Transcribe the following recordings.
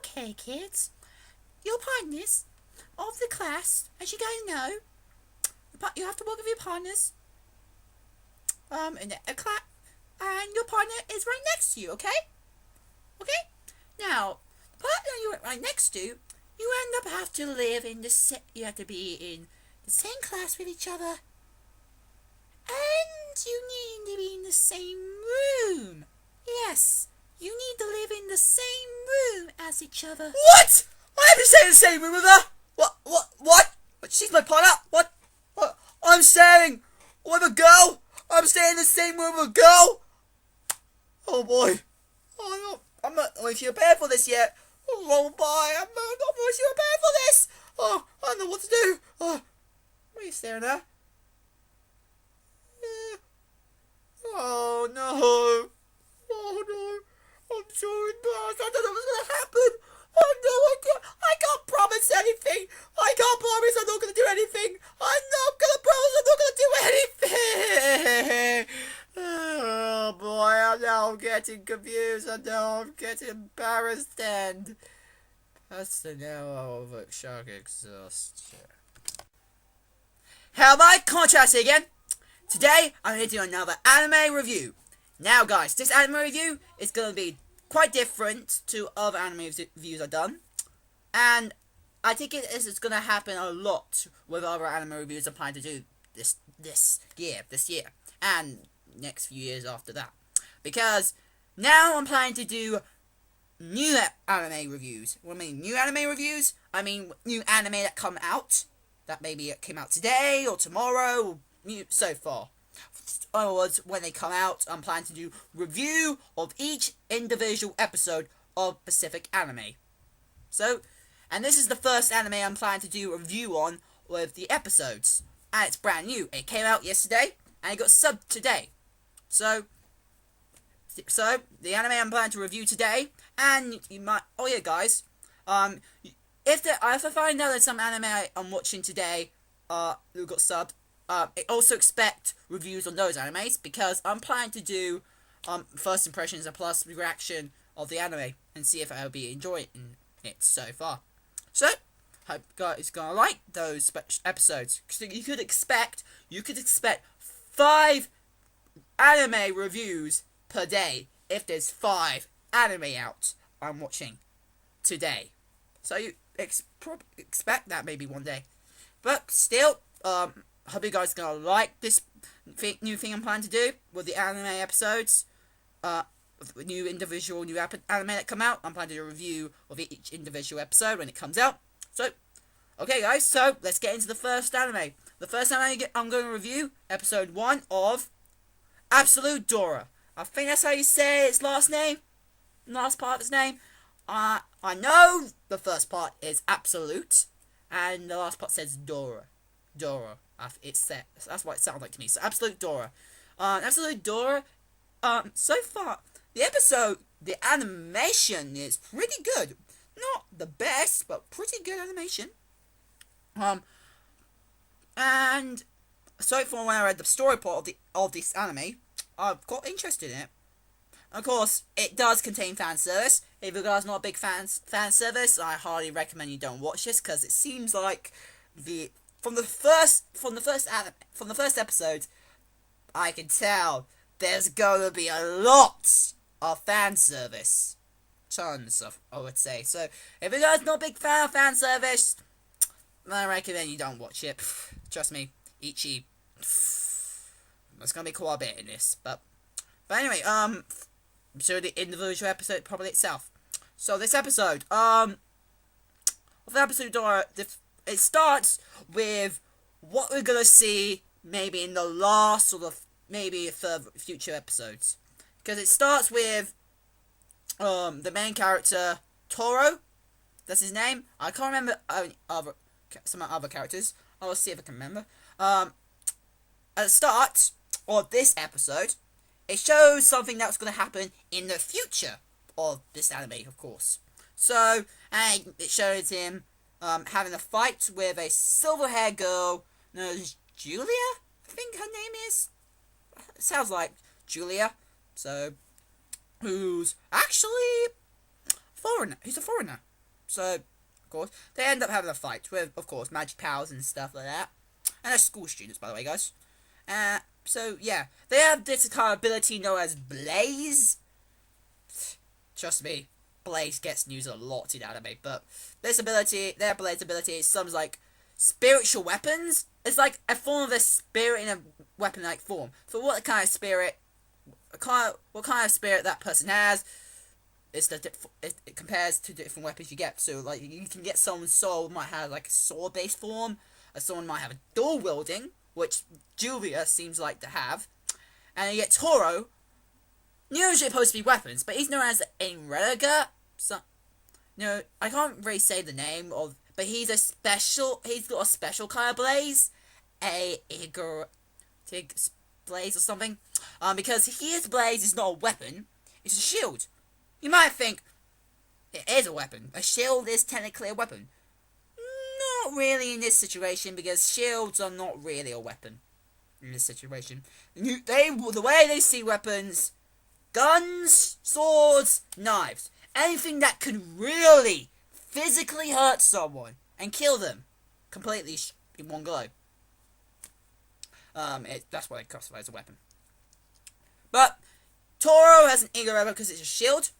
Okay, kids. Your partners of the class, as you guys know, you have to work with your partners in a class, and your partner is right next to you, okay? Okay? Now, the partner you're right next to, you end up have to live in you have to be in the same class with each other, and you need to be in the same room. Yes, you need to live in the same room as each other. What? I have to stay in the same room with her? What? She's my partner? What? I'm staying with a girl? I'm staying in the same room with a girl? Oh boy. Oh, I'm not really prepared for this yet. Oh boy, I'm not really prepared for this. Oh, I don't know what to do. Oh, what are you staring at? Oh no. Oh no. I'm so embarrassed. I don't know what's going to happen. Oh no, I can't promise anything. I can't promise I'm not going to do anything. I'm not going to promise I'm not going to do anything. Oh boy, I'm getting confused. I know I'm getting embarrassed and that's the now of shock exhaustion. How am I contrasting again? Today I'm going to do another anime review. Now guys, this anime review is going to be quite different to other anime reviews I've done. And I think it's going to happen a lot with other anime reviews I'm planning to do this year. And next few years after that. Because now I'm planning to do new anime reviews. When I mean new anime reviews, I mean new anime that come out. That maybe it came out today or tomorrow, or so far. In other words, when they come out, I'm planning to do review of each individual episode of specific anime. So, and this is the first anime I'm planning to do a review on with the episodes. And it's brand new. It came out yesterday, and it got subbed today. So the anime I'm planning to review today, and you might, oh yeah guys, if I find out that some anime I'm watching today, who got subbed, also expect reviews on those animes, because I'm planning to do, first impressions and plus reaction of the anime, and see if I'll be enjoying it so far. So, hope you guys gonna like those episodes. So you could expect 5 anime reviews per day if there's 5 anime out I'm watching today. So you expect that maybe one day. But still, hope you guys gonna like this new thing I'm planning to do with the anime episodes. New anime that come out. I'm planning to do a review of each individual episode when it comes out. So, okay guys, so let's get into the first anime. The first anime I'm going to review, episode 1 of Absolute Dora. I think that's how you say its last part of its name. I know the first part is Absolute, and the last part says Dora. That's what it sounds like to me. So Absolute Dora. Absolute Dora. So far, the animation is pretty good. Not the best, but pretty good animation. And so far when I read the story part of this anime, I've got interested in it. Of course, it does contain fan service. If you guys are not a big fan service, I highly recommend you don't watch this, because it seems like from the first episode, I can tell there's gonna be a lot of fan service. Tons of, I would say. So, if you guys are not a big fan of fan service, I recommend you don't watch it. Trust me, Ichi. There's gonna be quite a bit in this, but anyway, so the individual episode probably itself. So this episode, of the episode, it starts with what we're gonna see maybe in the last or maybe further future episodes, because it starts with the main character Toro. That's his name. I can't remember some other characters. I'll see if I can remember. At the start of this episode, it shows something that's going to happen in the future of this anime, of course. So, and it shows him having a fight with a silver-haired girl known as Julia, I think her name is. It sounds like Julia. So, who's actually foreigner. He's a foreigner. So, of course, they end up having a fight with, of course, magic powers and stuff like that. And they're school students, by the way, guys. So, yeah. They have this kind of ability known as Blaze. Trust me, Blaze gets used a lot in anime, but this ability, their Blaze ability, is something like spiritual weapons. It's like a form of a spirit in a weapon-like form. For what kind of spirit, what kind of spirit that person has, it compares to different weapons you get. So, like, you can get someone's soul might have like a sword-based form, or someone might have a dual wielding, which Julia seems like to have, and you get Toro. Usually supposed to be weapons, but he's known as Enrega. So, I can't really say the name of, but he's got a special kind of blaze, Tig blaze or something. Because his blaze is not a weapon, it's a shield. You might think it is a weapon. A shield is technically a weapon. Not really in this situation, because shields are not really a weapon in this situation. The way they see weapons: guns, swords, knives. Anything that can really physically hurt someone and kill them completely in one go. That's what it classifies as a weapon. But Toro has an Ego Rebel because it's a shield.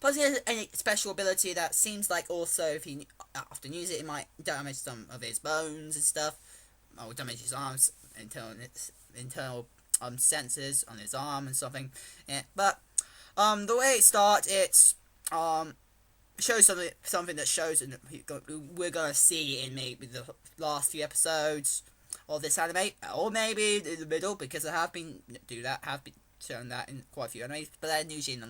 Plus, he has a special ability that seems like also, if he often uses it might damage some of his bones and stuff. Or damage his arms, internal sensors on his arm and something. Yeah, but the way it starts, it's shows something that shows, and we're gonna see in maybe the last few episodes of this anime, or maybe in the middle, because I have been shown that in quite a few animes, but they're usually in the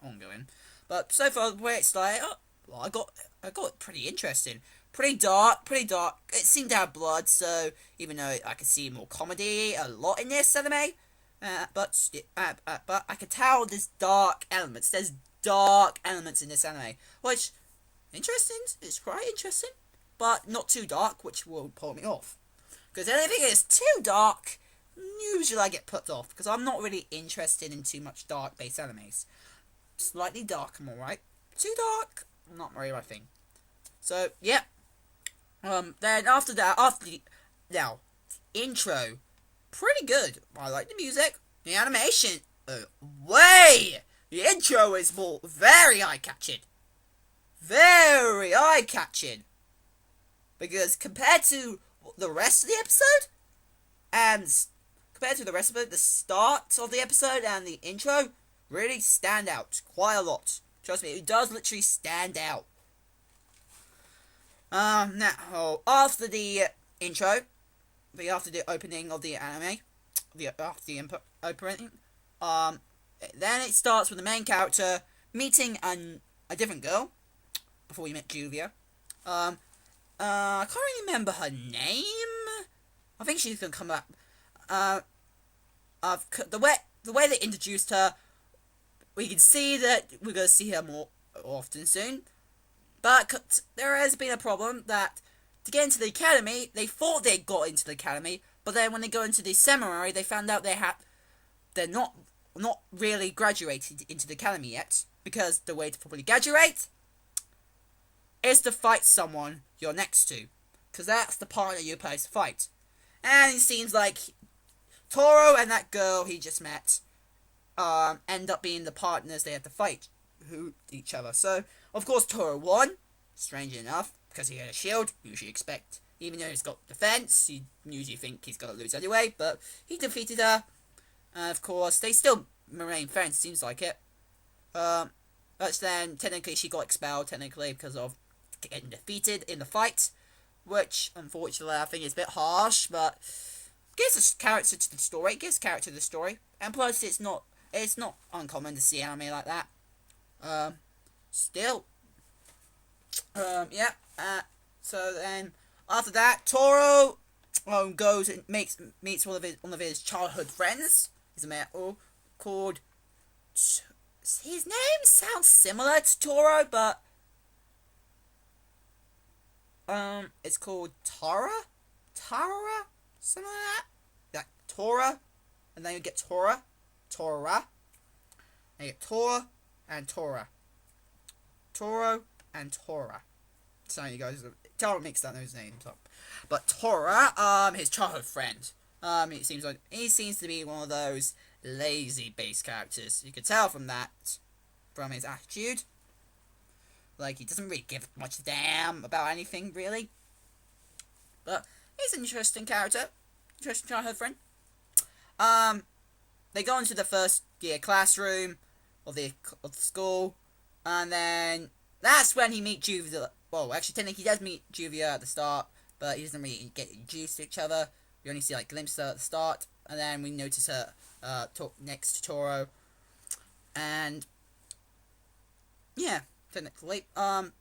ongoing. But so far, the way it started, I got it pretty interesting. Pretty dark. It seemed to have blood, so even though I could see more comedy a lot in this anime, but I could tell there's dark elements. There's dark elements in this anime, which interesting. It's quite interesting, but not too dark, which will pull me off. Because anything is too dark, usually I get put off, because I'm not really interested in too much dark-based animes. Slightly dark, I'm alright. Too dark, not really my thing. So, yeah. Then after that, now, intro, pretty good. I like the music. The animation, the intro is very eye-catching. Very eye-catching. Because compared to the rest of the episode, the start of the episode and the intro really stand out quite a lot. Trust me, it does literally stand out. Now, after the intro, after the opening of the anime, after the opening, then it starts with the main character meeting a different girl before we met Julia. I can't really remember her name. I think she's gonna come back. The way they introduced her, we can see that we're gonna see her more often soon. But there has been a problem that to get into the academy, they thought they got into the academy, but then when they go into the seminary, they found out they're not really graduated into the academy yet, because the way to probably graduate is to fight someone you're next to, because that's the partner you're supposed to fight. And it seems like Toro and that girl he just met end up being the partners they have to fight each other. So, of course, Toro won, strange enough, because he had a shield. You usually expect, even though he's got defense, you usually think he's going to lose anyway, but he defeated her. Of course, they still remain friends, seems like it. But then, technically, she got expelled, because of getting defeated in the fight, which, unfortunately, I think is a bit harsh, but gives a character to the story, and plus, it's not uncommon to see anime like that. Still. Yeah. So then, after that, Toro goes and meets one of his childhood friends. He's a man called. His name sounds similar to Toro, but it's called Tara, something like that. Like Tora, and then you get Tora, and you get Tora and Tora, Toro and Tora. Sorry, you guys. Tara mixed up those names up. But Tora, his childhood friend. It seems like he seems to be one of those lazy base characters. You could tell from that, from his attitude. Like, he doesn't really give much damn about anything, really. But he's an interesting character. Interesting childhood friend. They go into the first year classroom of the school, and then that's when he meets Juvia. Well, actually, technically, he does meet Juvia at the start, but he doesn't really get introduced to each other. We only see like glimpses at the start, and then we notice her talk next to Toro, and yeah, technically, now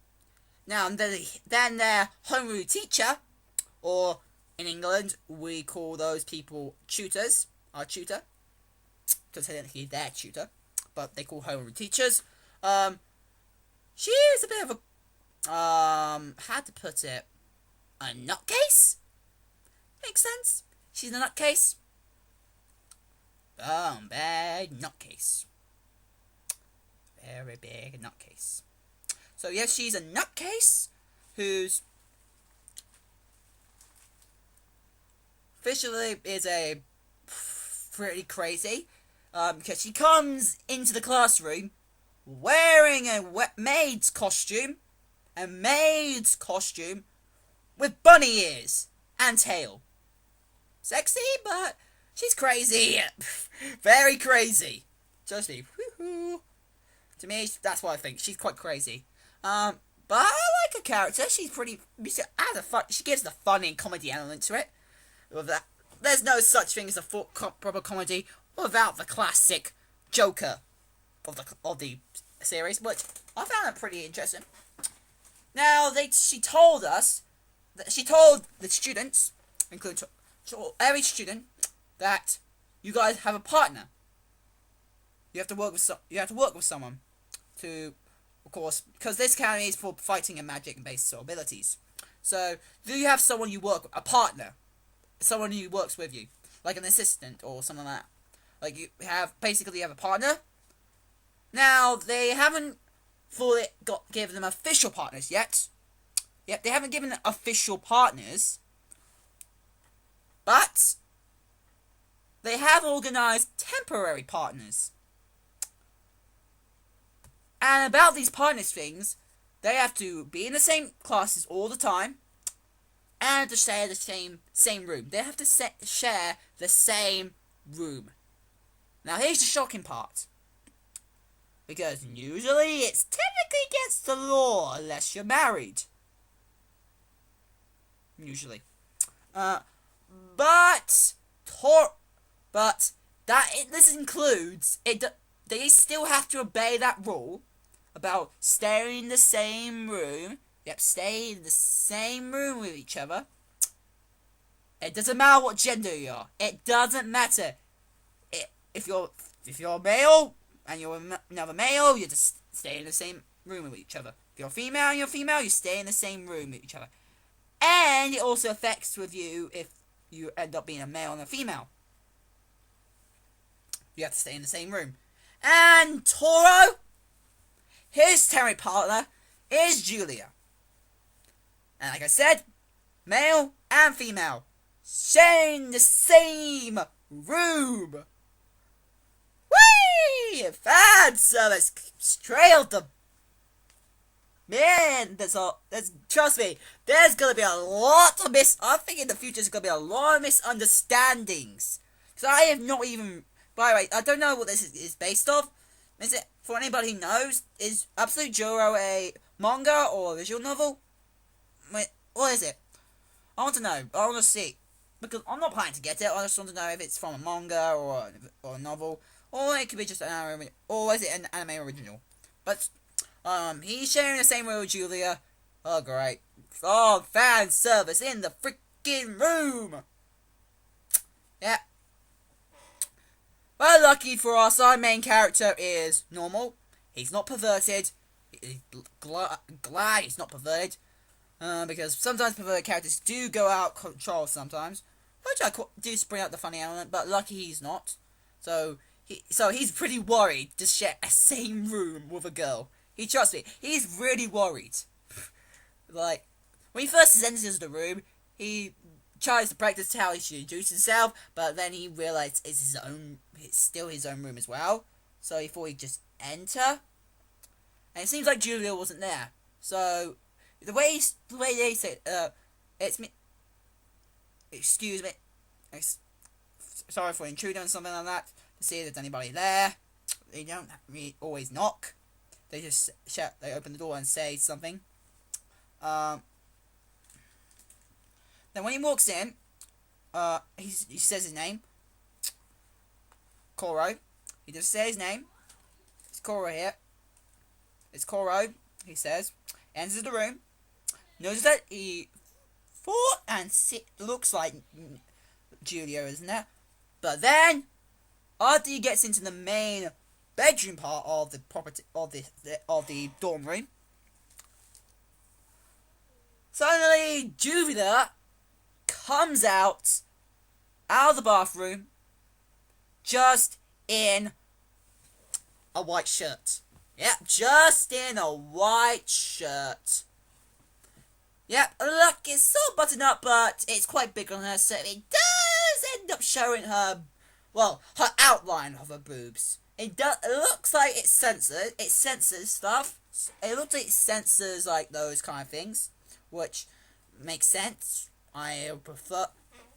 then their homeroom teacher, or in England we call those people tutors, our tutor, because technically they're tutor, but they call homeroom teachers. She is a bit of a how to put it, a nutcase. Makes sense. She's a nutcase. Bad nutcase. Very big nutcase. So yes, she's a nutcase who's officially is a pretty crazy. Because she comes into the classroom wearing a maid's costume, with bunny ears and tail. Sexy, but she's crazy. Very crazy. Trust me. Woohoo. To me, that's what I think. She's quite crazy. But I like her character. She's pretty. She gives the funny comedy element to it. With that, there's no such thing as a proper comedy without the classic Joker of the series, which I found it pretty interesting. Now, she told the students, including every student, that you guys have a partner. You have to work with someone to, of course, because this academy is for fighting and magic and basic abilities. So, do you have someone you work with, a partner, someone who works with you, like an assistant or something like that? Like you have a partner. Now they haven't fully given them official partners yet. Yep, they haven't given them official partners, but they have organised temporary partners. And about these partners things, they have to be in the same classes all the time, and to share the same room. They have to share the same room. Now here's the shocking part. Because usually it's technically against the law unless you're married. Usually. But this includes they still have to obey that rule about staying in the same room. Yep, stay in the same room with each other. It doesn't matter what gender you are. It doesn't matter. If you're male and you're another male, you just stay in the same room with each other. If you're female and you're female, you stay in the same room with each other. And it also affects with you if you end up being a male and a female. You have to stay in the same room. And Toro, his temporary partner is Julia. And like I said, male and female, sharing the same room. Whee! Fan service straight out the man. Trust me. There's gonna be a lot of I think in the future there's gonna be a lot of misunderstandings. Because I have not even. By the way, I don't know what this is based off. Is it, for anybody who knows, is Absolute Juro a manga or a visual novel? Wait, what is it? I want to know. I want to see. Because I'm not planning to get it. I just want to know if it's from a manga or a novel. Or it could be just an anime. Or is it an anime original? But, he's sharing the same room with Julia. Oh, great. Oh, fan service in the freaking room! Yeah. Well, lucky for us, our main character is normal. He's not perverted. He's glad he's not perverted. Because sometimes perverted characters do go out of control sometimes. Which I do bring out the funny element, but lucky he's not. So he's pretty worried to share a same room with a girl. Trusts me, he's really worried. Like, when he first enters the room, he tries to practice how he should introduce himself, but then he realized it's still his own room as well. So he thought he'd just enter, and it seems like Julia wasn't there. So the way they say, it's me. Excuse me. Sorry for intruding on something like that. To see if there's anybody there. They don't really always knock. They just shout. They open the door and say something. Then when he walks in, he says his name. Coro. He just says his name. It's Coro here. It's Coro. He says. Enters the room. Notices that he thought and looks like Julia, isn't it? But then, after he gets into the main bedroom part of the property of the dorm room, suddenly Julia comes out of the bathroom just in a white shirt. Yep, just in a white shirt. Yep, look, it's sort of buttoned up, but it's quite big on her, so it does end up showing her, well, her outline of her boobs. It looks like it censors stuff. It looks like it censors, like, those kind of things, which makes sense. I prefer,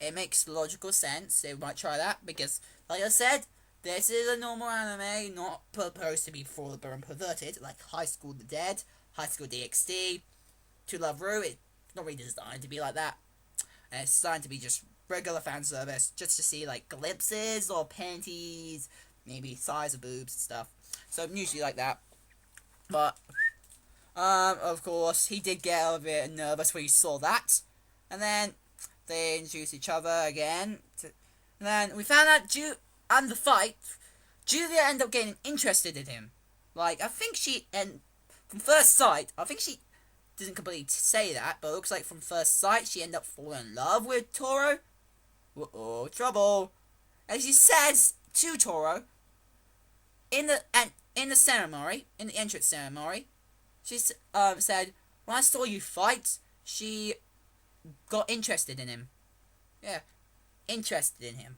it makes logical sense. They might try that, because, like I said, this is a normal anime, not proposed to be full of and perverted, like High School the Dead, High School DxD, To Love Ru. It's not really designed to be like that. And it's designed to be just regular fan service, just to see like glimpses or panties, maybe size of boobs and stuff. So usually like that. But of course, he did get a bit nervous when he saw that, and then they introduced each other again. And then we found out and the fight, Julia ended up getting interested in him. Like, I think from first sight, I think she didn't completely say that, but it looks like from first sight she ended up falling in love with Toro. Uh-oh, trouble. And she says to Toro, in the ceremony, in the entrance ceremony, she said, when I saw you fight, she got interested in him. Yeah, interested in him.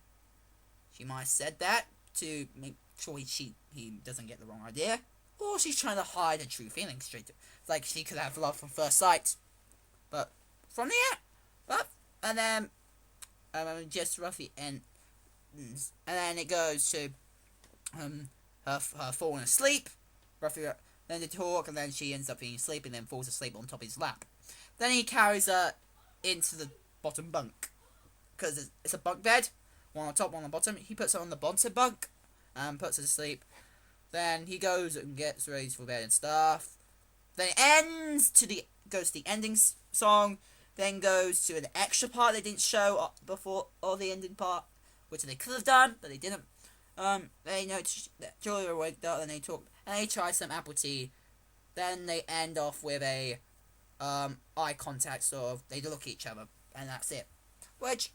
She might have said that to make sure he doesn't get the wrong idea. Or she's trying to hide her true feelings like she could have love from first sight. But from and then just roughly and then it goes to her falling asleep. Roughly then they talk, and then she ends up being asleep and then falls asleep on top of his lap. Then he carries her into the bottom bunk, because it's a bunk bed, one on top, one on the bottom. He puts her on the bottom bunk and puts her to sleep. Then he goes and gets ready for bed and stuff. Then it goes to the ending song. Then goes to an extra part they didn't show before, or the ending part, which they could have done, but they didn't. They noticed that Julia waked up, and they talk, and they try some apple tea. Then they end off with a eye contact, sort of. They look at each other, and that's it. Which,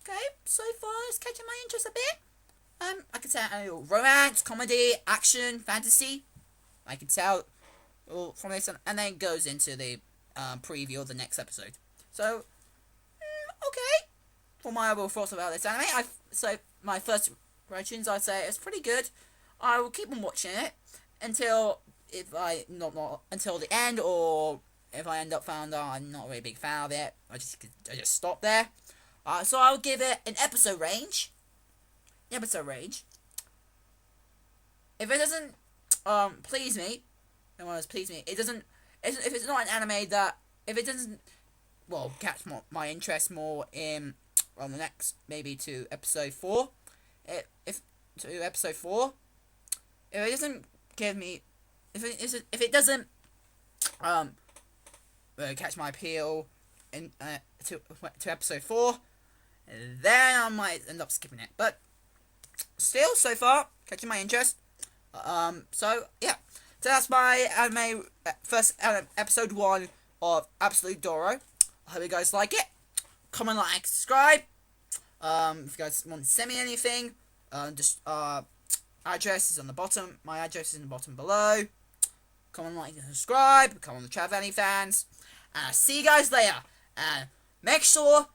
okay, so far it's catching my interest a bit. I can tell romance, comedy, action, fantasy. I can tell from this, and then it goes into the preview of the next episode. So, okay. For my overall thoughts about this anime, so my first impressions, I'd say it's pretty good. I will keep on watching it until until the end, or if I end up found out I'm not really a big fan of it, I just stop there. So I'll give it an episode range. If it doesn't please me, it doesn't. If it's not an anime that, if it doesn't, well, catch my interest more in the next, maybe to episode 4. If it doesn't give me, if it doesn't catch my appeal in to episode 4, then I might end up skipping it. But still, so far, catching my interest. So yeah, so that's my anime first episode 1 of Absolute Doro. I hope you guys like it. Comment, like, subscribe. If you guys want to send me anything, just address is on the bottom. My address is in the bottom below. Comment, like, and subscribe. Come on the chat, any fans. And I'll see you guys later. And make sure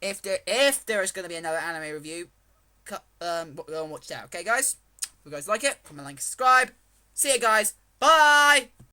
if there is going to be another anime review, go and watch that. Okay, guys. If you guys like it, comment, like, subscribe. See you guys. Bye.